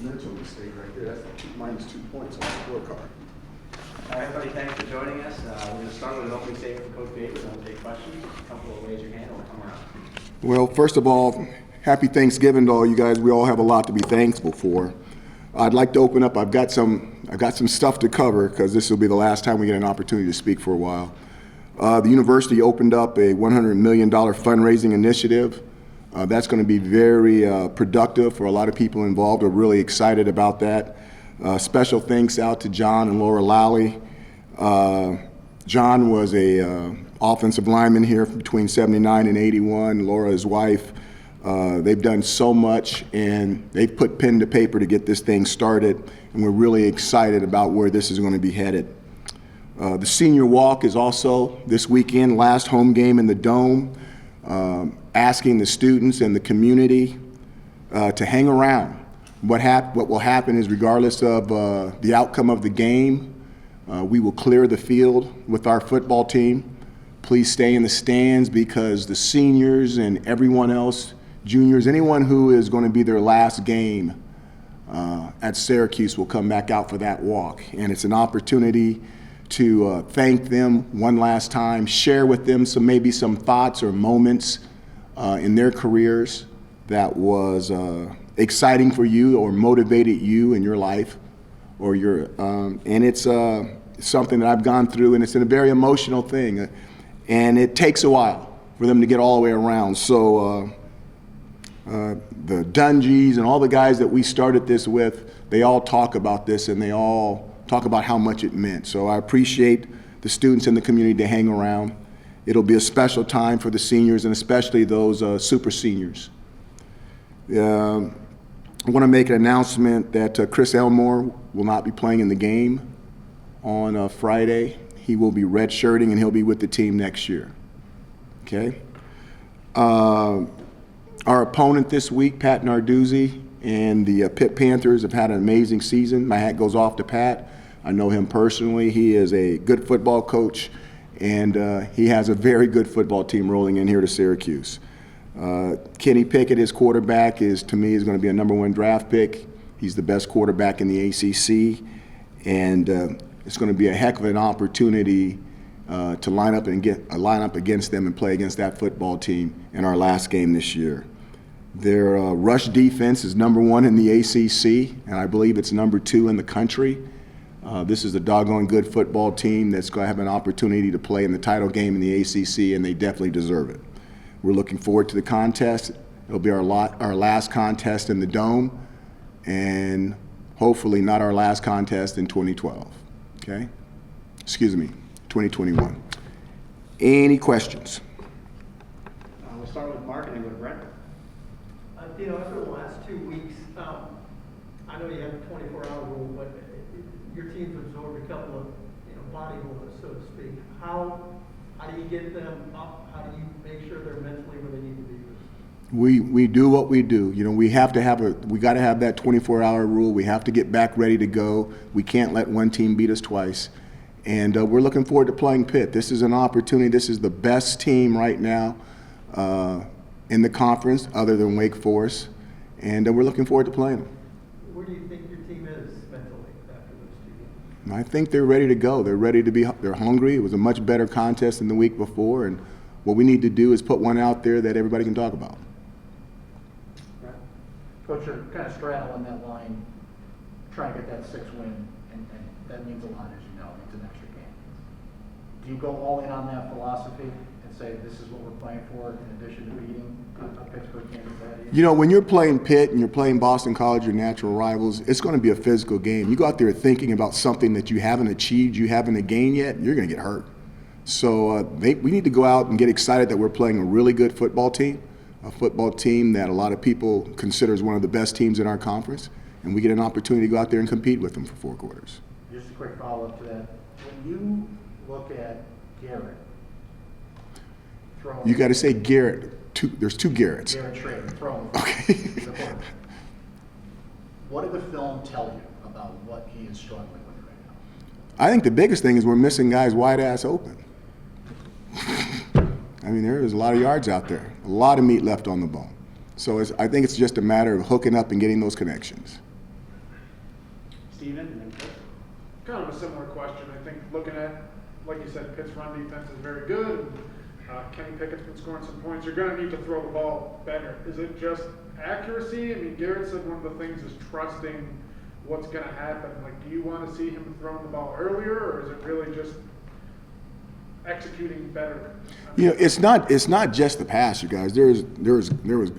mental mistake right there. That's minus 2 points on the scorecard. All right, everybody, thanks for joining us. We're going to start with an opening statement for Coach Babers, and we'll take questions. Comfortable, raise your hand, or we'll come around. Well, first of all, happy Thanksgiving to all you guys. We all have a lot to be thankful for. I'd like to open up. I've got some stuff to cover because this will be the last time we get an opportunity to speak for a while. The university opened up a $100 million fundraising initiative. That's going to be very productive for a lot of people involved. We're really excited about that. Special thanks out to John and Laura Lally. John was a offensive lineman here between 79 and 81. Laura, his wife. They've done so much, and they've put pen to paper to get this thing started, and we're really excited about where this is going to be headed. The senior walk is also this weekend, last home game in the Dome, asking the students and the community to hang around. What will happen is, regardless of the outcome of the game, we will clear the field with our football team. Please stay in the stands because the seniors and everyone else, juniors, anyone who is going to be their last game at Syracuse will come back out for that walk. And it's an opportunity to thank them one last time, share with them maybe some thoughts or moments in their careers that was exciting for you or motivated you in your life, or and it's something that I've gone through, and it's a very emotional thing, and it takes a while for them to get all the way around. So the Dungies and all the guys that we started this with, they all talk about this, and they all talk about how much it meant. So I appreciate the students in the community to hang around. It'll be a special time for the seniors, and especially those super seniors. I want to make an announcement that Chris Elmore will not be playing in the game on Friday. He will be redshirting, and he'll be with the team next year. Okay? Our opponent this week, Pat Narduzzi, and the Pitt Panthers have had an amazing season. My hat goes off to Pat. I know him personally. He is a good football coach, and he has a very good football team rolling in here to Syracuse. Kenny Pickett, his quarterback, to me is going to be a #1 draft pick. He's the best quarterback in the ACC, and it's going to be a heck of an opportunity to line up against them and play against that football team in our last game this year. Their rush defense is #1 in the ACC, and I believe it's #2 in the country. This is a doggone good football team that's going to have an opportunity to play in the title game in the ACC, and they definitely deserve it. We're looking forward to the contest. It'll be our last contest in the Dome, and hopefully not our last contest in 2012. Okay? Excuse me, 2021. Any questions? We'll start with Mark and then go to Brent. Dino, after the last 2 weeks, I know you have a 24-hour rule, but your team's absorbed a couple of body blows, so to speak. How do you get them up? How do you make sure they're mentally where they need to be? We do what we do. We got to have that 24-hour rule. We have to get back ready to go. We can't let one team beat us twice. And we're looking forward to playing Pitt. This is an opportunity. This is the best team right now in the conference, other than Wake Forest. And we're looking forward to playing them. Where do you think your team is mentally after those 2 games? I think they're ready to go. They're hungry. It was a much better contest than the week before. And what we need to do is put one out there that everybody can talk about. Right. Coach, you're kind of straddling that line, trying to get that 6th win, and that means a lot, as you know. It means an extra game. Do you go all in on that philosophy and say this is what we're playing for in addition to beating Pittsburgh, Kansas City? When you're playing Pitt and you're playing Boston College, your natural rivals, it's going to be a physical game. You go out there thinking about something that you haven't achieved, you haven't gained yet, you're going to get hurt. So we need to go out and get excited that we're playing a really good football team, a football team that a lot of people consider as one of the best teams in our conference, and we get an opportunity to go out there and compete with them for 4 quarters. Just a quick follow-up to that. When you look at Garrett throwing... You got to say Garrett. There's 2 Garretts. Garrett Shrader throwing. Okay. What did the film tell you about what he is struggling with right now? I think the biggest thing is we're missing guys wide ass open. There's a lot of yards out there, a lot of meat left on the bone. So I think it's just a matter of hooking up and getting those connections. Steven, and then Chris. Kind of a similar question. I think looking at, like you said, Pitt's run defense is very good. Kenny Pickett's been scoring some points. You're going to need to throw the ball better. Is it just accuracy? I mean, Garrett said one of the things is trusting what's going to happen. Like, do you want to see him throwing the ball earlier, or is it really just executing better? You know, it's not just the pass, you guys. There was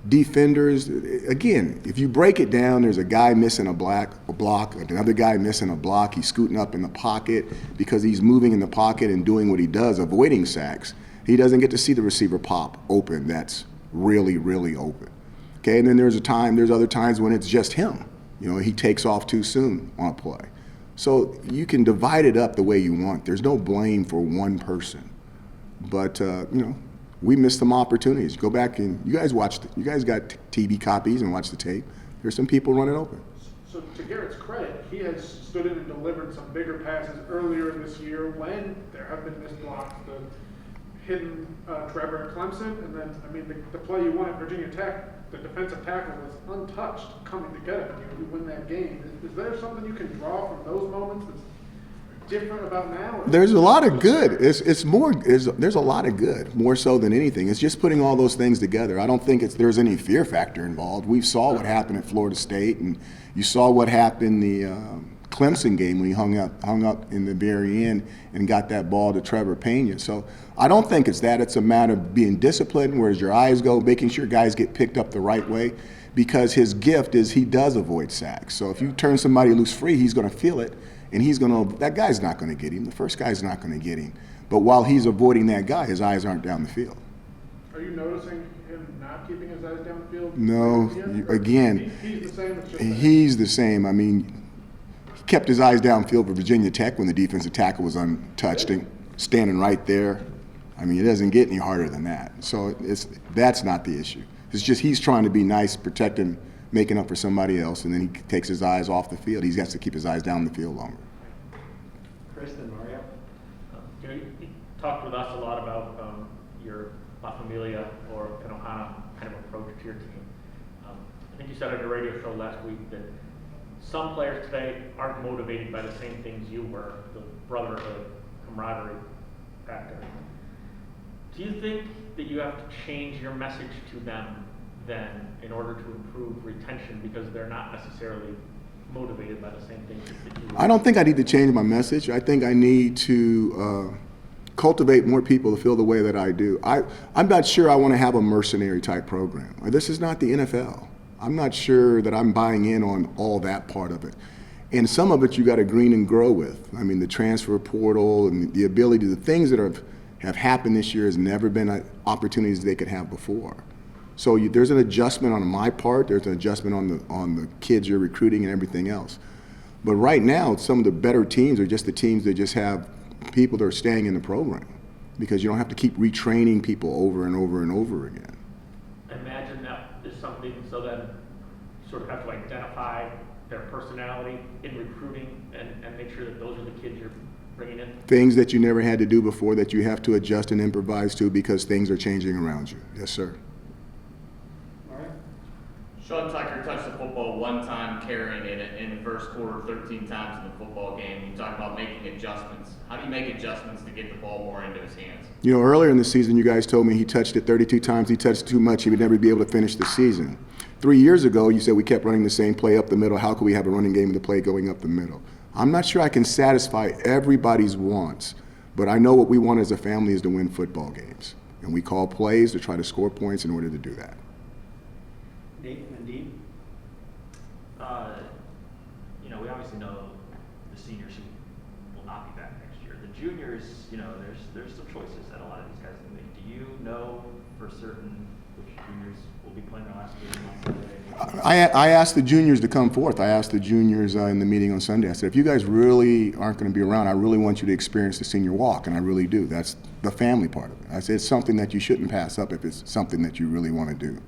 defenders. Again, if you break it down, there's a guy missing a block, another guy missing a block. He's scooting up in the pocket because he's moving in the pocket and doing what he does, avoiding sacks. He doesn't get to see the receiver pop open. That's really, really open. Okay, and then there's other times when it's just him. You know, he takes off too soon on a play. So you can divide it up the way you want. There's no blame for one person. But, you know, we missed some opportunities. Go back and you guys got TV copies and watch the tape. There's some people running open. So to Garrett's credit, he has stood in and delivered some bigger passes earlier this year when there have been missed blocks. The hidden Trevor at Clemson, and then, I mean, the play you won at Virginia Tech, the defensive tackle was untouched coming to get it. You win that game. Is there something you can draw from those moments that's different about now? There's a lot of good. There's a lot of good, more so than anything. It's just putting all those things together. I don't think there's any fear factor involved. We saw what happened at Florida State, and you saw what happened the Clemson game when he hung up in the very end and got that ball to Trevor Pena. So I don't think it's that. It's a matter of being disciplined, whereas your eyes go, making sure guys get picked up the right way, because his gift is he does avoid sacks. So if you turn somebody loose free, he's going to feel it, and that guy's not going to get him. The first guy's not going to get him. But while he's avoiding that guy, his eyes aren't down the field. Are you noticing him not keeping his eyes downfield? No, again, He's the same. It's just he's the same. I mean, he kept his eyes downfield for Virginia Tech when the defensive tackle was untouched, and standing right there. I mean, it doesn't get any harder than that. So that's not the issue. It's just he's trying to be nice, protecting, making up for somebody else, and then he takes his eyes off the field. He's got to keep his eyes down the field longer. Chris and Mario. You talked with us a lot about your La Familia or an Ohana kind of approach to your team. I think you said on your radio show last week that some players today aren't motivated by the same things you were, the brotherhood, camaraderie factor. Do you think that you have to change your message to them then in order to improve retention because they're not necessarily motivated by the same things that you were? I don't think I need to change my message. I think I need to cultivate more people to feel the way that I do. I'm not sure I want to have a mercenary type program. This is not the NFL. I'm not sure that I'm buying in on all that part of it. And some of it you got to green and grow with. I mean, the transfer portal and the ability, the things that have happened this year has never been opportunities they could have before. So there's an adjustment on my part. There's an adjustment on the kids you're recruiting and everything else. But right now, some of the better teams are just the teams that just have people that are staying in the program, because you don't have to keep retraining people over and over and over again. I imagine that is something so then you sort of have to identify their personality in recruiting and make sure that those are the kids you're bringing in. Things that you never had to do before that you have to adjust and improvise to because things are changing around you. Yes, sir. Sean Tucker touched the football one time, carrying it in the first quarter 13 times in the football game. You talk about making adjustments. How do you make adjustments to get the ball more into his hands? You know, earlier in the season, you guys told me he touched it 32 times. He touched too much. He would never be able to finish the season. 3 years ago, you said we kept running the same play up the middle. How could we have a running game with the play going up the middle? I'm not sure I can satisfy everybody's wants, but I know what we want as a family is to win football games. And we call plays to try to score points in order to do that. Nate and Dean. We obviously know the seniors who will not be back next year. The juniors, there's some choices that a lot of these guys can make. Do you know for certain which juniors will be playing their last game on Sunday? I asked the juniors to come forth. I asked the juniors in the meeting on Sunday. I said, if you guys really aren't going to be around, I really want you to experience the senior walk, and I really do. That's the family part of it. I said, it's something that you shouldn't pass up if it's something that you really want to do.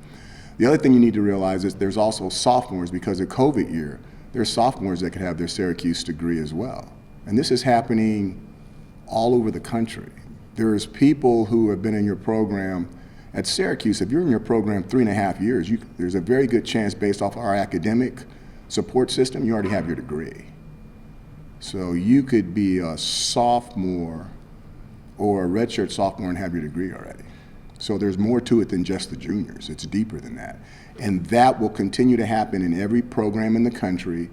The other thing you need to realize is there's also sophomores, because of COVID year, there's sophomores that could have their Syracuse degree as well. And this is happening all over the country. There's people who have been in your program at Syracuse. If you're in your program 3.5 years, there's a very good chance based off our academic support system, you already have your degree. So you could be a sophomore or a redshirt sophomore and have your degree already. So there's more to it than just the juniors. It's deeper than that. And that will continue to happen in every program in the country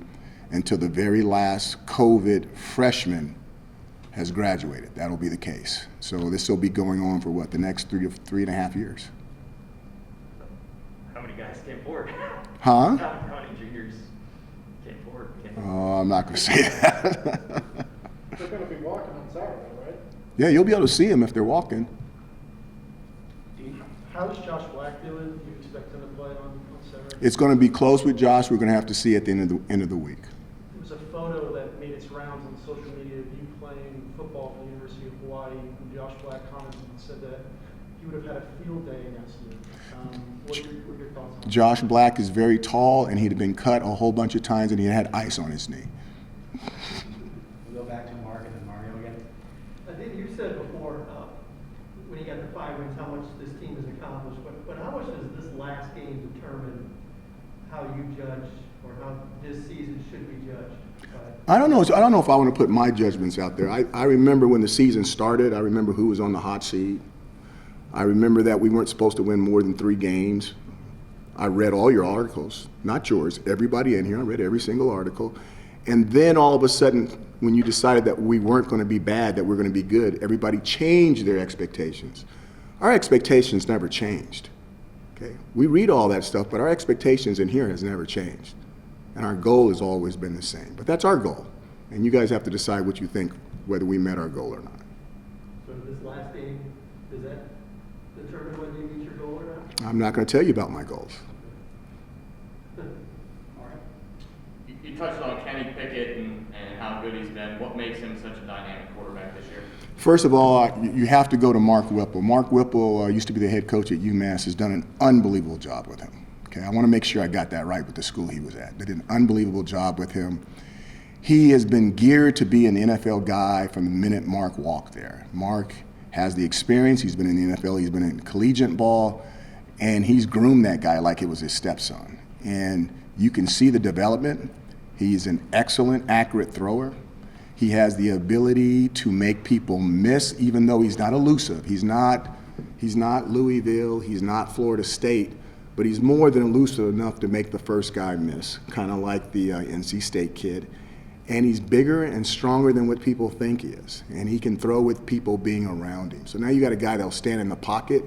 until the very last COVID freshman has graduated. That'll be the case. So this will be going on for what, the next 3.5 years. How many guys came forward? Huh? How many juniors came forward? I'm not going to say that. They're gonna be walking on Saturday, right? Yeah, you'll be able to see them if they're walking. How's Josh Black doing? Do you expect him to play on Saturday? It's going to be close with Josh. We're going to have to see at the end of the week. There was a photo that made its rounds on social media of you playing football for the University of Hawaii, and Josh Black commented and said that he would have had a field day against you. What are your thoughts on that? Josh Black is very tall, and he'd have been cut a whole bunch of times, and he had ice on his knee. We'll go back to Mark and then Mario again. I think you said before, when you got the 5 wins, how much this team has accomplished, but how much does this last game determine how you judge or how this season should be judged? I don't know. I don't know if I want to put my judgments out there. I remember when the season started. I remember who was on the hot seat. I remember that we weren't supposed to win more than 3 games. I read all your articles, not yours, everybody in here. I read every single article. And then all of a sudden, when you decided that we weren't going to be bad, that we're going to be good, everybody changed their expectations. Our expectations never changed. Okay? We read all that stuff, but our expectations in here has never changed. And our goal has always been the same. But that's our goal. And you guys have to decide what you think, whether we met our goal or not. So this last game, does that determine whether you meet your goal or not? I'm not going to tell you about my goals. You touched on Kenny Pickett and how good he's been. What makes him such a dynamic quarterback this year? First of all, you have to go to Mark Whipple. Mark Whipple used to be the head coach at UMass, has done an unbelievable job with him. Okay, I want to make sure I got that right with the school he was at. They did an unbelievable job with him. He has been geared to be an NFL guy from the minute Mark walked there. Mark has the experience. He's been in the NFL. He's been in collegiate ball, and he's groomed that guy like it was his stepson. And you can see the development. He's an excellent, accurate thrower. He has the ability to make people miss, even though he's not elusive. He's not Louisville. He's not Florida State. But he's more than elusive enough to make the first guy miss, kind of like the NC State kid. And he's bigger and stronger than what people think he is. And he can throw with people being around him. So now you got a guy that'll stand in the pocket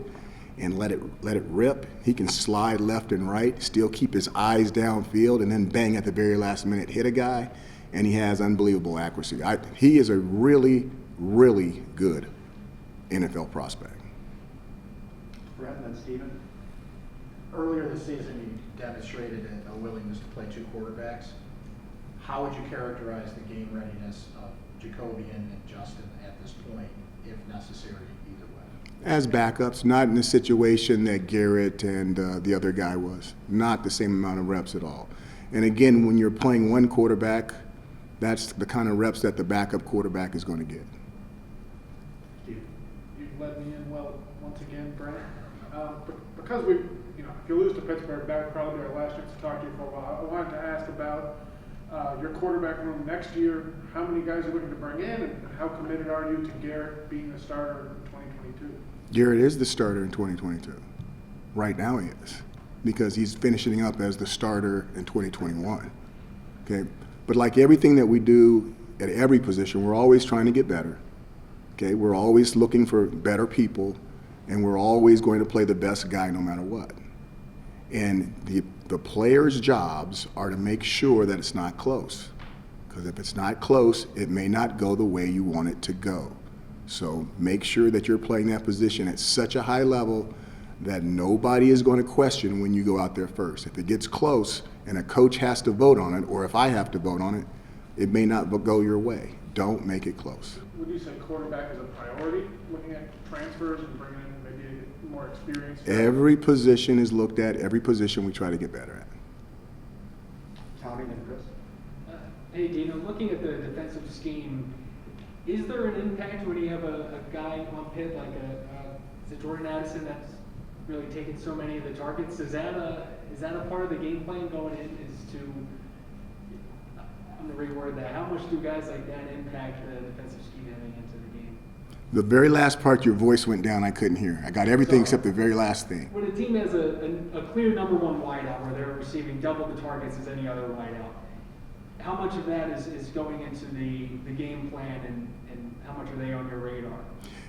and let it rip. He can slide left and right, still keep his eyes downfield, and then bang at the very last minute, hit a guy, and he has unbelievable accuracy. He is a really, really good NFL prospect. Brett and then Steven. Earlier this season, you demonstrated a willingness to play 2 quarterbacks. How would you characterize the game readiness of Jacoby and Justin at this point, if necessary, either way? As backups, not in the situation that Garrett and the other guy was. Not the same amount of reps at all. And again, when you're playing one quarterback, that's the kind of reps that the backup quarterback is going to get. Steve, you've led me in well once again, Brent. Because if you lose to Pittsburgh, that would probably be our last chance to talk to you for a while. I wanted to ask about your quarterback room next year. How many guys are you looking to bring in, and how committed are you to Garrett being the starter in 2022? Garrett is the starter in 2022. Right now he is, because he's finishing up as the starter in 2021. Okay, but like everything that we do at every position, we're always trying to get better. Okay, we're always looking for better people, and we're always going to play the best guy no matter what. And the players' jobs are to make sure that it's not close. Because if it's not close, it may not go the way you want it to go. So make sure that you're playing that position at such a high level that nobody is going to question when you go out there first. If it gets close and a coach has to vote on it, or if I have to vote on it, it may not go your way. Don't make it close. Would you say quarterback is a priority, looking at transfers and bringing in maybe more experience? Every position is looked at. Every position we try to get better at. Tony and Chris. Hey, Dino, looking at the defensive scheme, is there an impact when you have a guy on Pitt like is it Jordan Addison that's really taking so many of the targets? Is that a part of the game plan going in, is to I'm gonna reword that. How much do guys like that impact the defensive scheme heading into the game? The very last part, your voice went down, I couldn't hear. I got everything except the very last thing. When a team has a clear number one wideout where they're receiving double the targets as any other wideout, how much of that is going into the game plan and how much are they on your radar?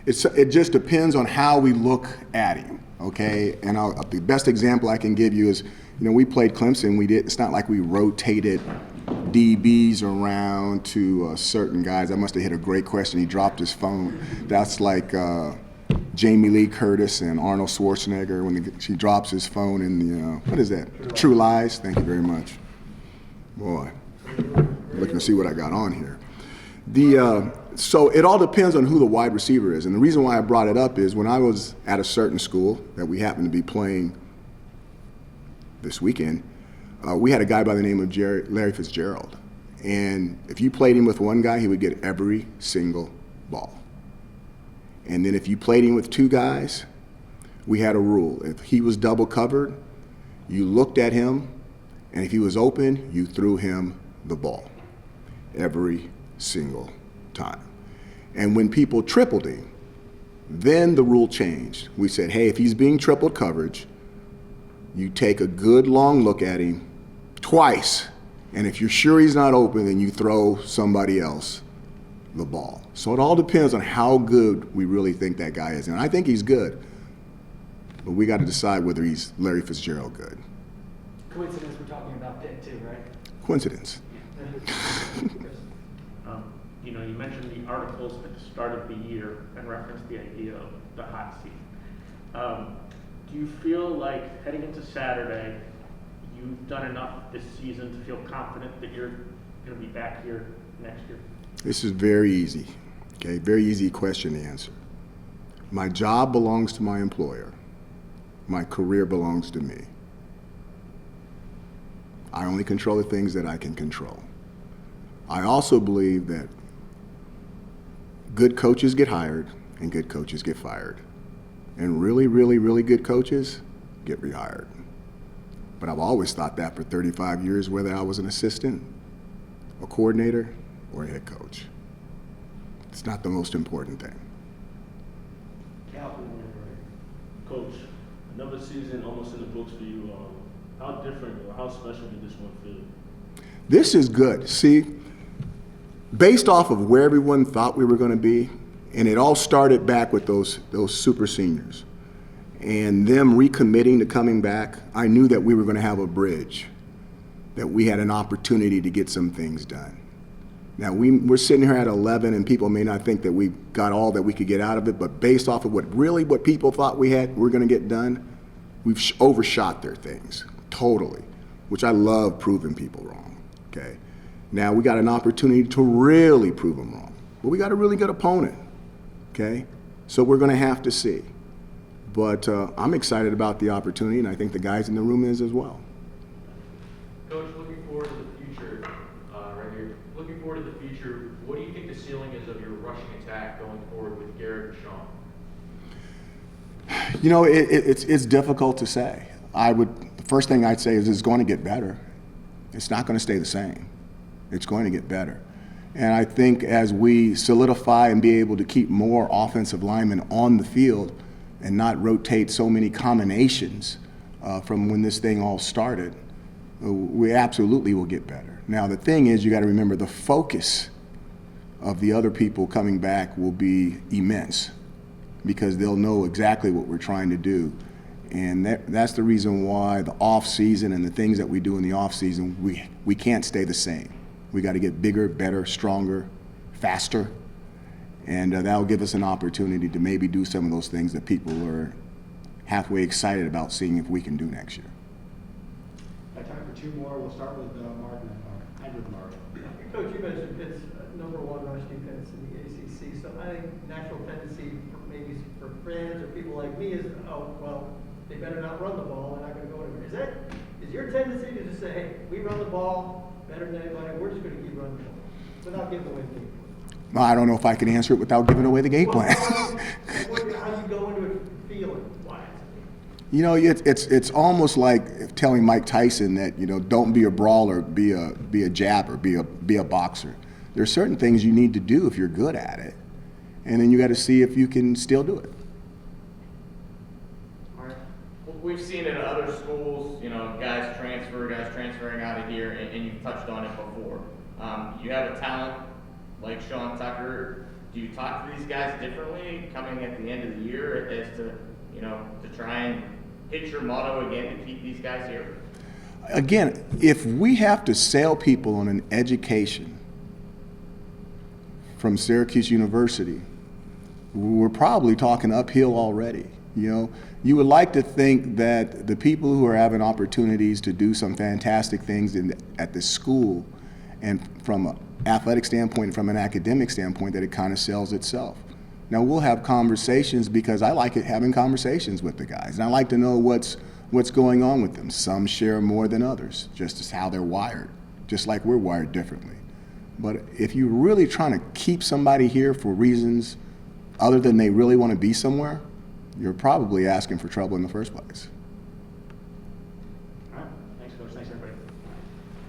It just depends on how we look at him, okay? And the best example I can give you is, we played Clemson. It's not like we rotated DBs around to certain guys. I must have hit a great question. He dropped his phone. That's like Jamie Lee Curtis and Arnold Schwarzenegger when she drops his phone in the, what is that? True Lies. Thank you very much. Boy, I'm looking to see what I got on here. So it all depends on who the wide receiver is. And the reason why I brought it up is when I was at a certain school that we happened to be playing this weekend, we had a guy by the name of Larry Fitzgerald. And if you played him with one guy, he would get every single ball. And then if you played him with two guys, we had a rule. If he was double covered, you looked at him, and if he was open, you threw him the ball every single time. And when people tripled him, then the rule changed. We said, hey, if he's being tripled coverage, you take a good long look at him twice, and if you're sure he's not open, then you throw somebody else the ball. So it all depends on how good we really think that guy is. And I think he's good, but we got to decide whether he's Larry Fitzgerald good. Coincidence we're talking about Pitt too, right? Coincidence. You mentioned the articles at the start of the year and referenced the idea of the hot seat. Do you feel like heading into Saturday, you've done enough this season to feel confident that you're going to be back here next year? This is very easy, okay? Very easy question to answer. My job belongs to my employer. My career belongs to me. I only control the things that I can control. I also believe that good coaches get hired and good coaches get fired. And really, really, really good coaches get rehired. But I've always thought that for 35 years, whether I was an assistant, a coordinator, or a head coach. It's not the most important thing. Coach, another season almost in the books for you. How different or how special did this one feel? This is good. See, based off of where everyone thought we were going to be, and it all started back with those super seniors, and them recommitting to coming back, I knew that we were going to have a bridge, that we had an opportunity to get some things done. Now, we're sitting here at 11, and people may not think that we got all that we could get out of it, but based off of what people thought we're going to get done, we've overshot their things, totally, which I love proving people wrong, okay? Now, we got an opportunity to really prove them wrong, but we got a really good opponent, okay? So we're going to have to see. But I'm excited about the opportunity, and I think the guys in the room is as well. Coach, looking forward to the future, right here. Looking forward to the future, what do you think the ceiling is of your rushing attack going forward with Garrett and Sean? You know, it's difficult to say. The first thing I'd say is it's going to get better. It's not going to stay the same. It's going to get better. And I think as we solidify and be able to keep more offensive linemen on the field and not rotate so many combinations from when this thing all started, we absolutely will get better. Now, the thing is, you got to remember the focus of the other people coming back will be immense because they'll know exactly what we're trying to do. And that's the reason why the off season and the things that we do in the off season, we can't stay the same. We got to get bigger, better, stronger, faster, and that'll give us an opportunity to maybe do some of those things that people are halfway excited about seeing if we can do next year. I have time for two more. We'll start with Martin and Mark. End with Mark. Coach, you mentioned Pitt's number one rush defense in the ACC, so I think natural tendency maybe for fans or people like me is, oh, well, they better not run the ball, they're not going to go anywhere. Is your tendency to just say, hey, we run the ball better than anybody, we're just going to keep running the ball without giving away the game plan? Well, I don't know if I can answer it without giving away the game plan. How do you go into it feeling wise? You know, it's almost like telling Mike Tyson that, you know, don't be a brawler, be a jabber, be a boxer. There are certain things you need to do if you're good at it, and then you got to see if you can still do it. All right. Well, we've seen it at other schools, you know, guys transferring out of here, and you've touched on it before. You have a talent like Sean Tucker. Do you talk to these guys differently coming at the end of the year as to, you know, to try and hit your motto again to keep these guys here? Again, if we have to sell people on an education from Syracuse University, we're probably talking uphill already. You know, you would like to think that the people who are having opportunities to do some fantastic things at this school, and from an athletic standpoint, from an academic standpoint, that it kind of sells itself. Now, we'll have conversations because I like it having conversations with the guys, and I like to know what's going on with them. Some share more than others, just as how they're wired, just like we're wired differently. But if you're really trying to keep somebody here for reasons other than they really want to be somewhere, you're probably asking for trouble in the first place. All right, thanks, Coach, thanks, everybody.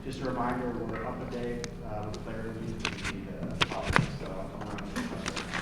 Just a reminder, we're up to date with the player reviews, the politics, coming around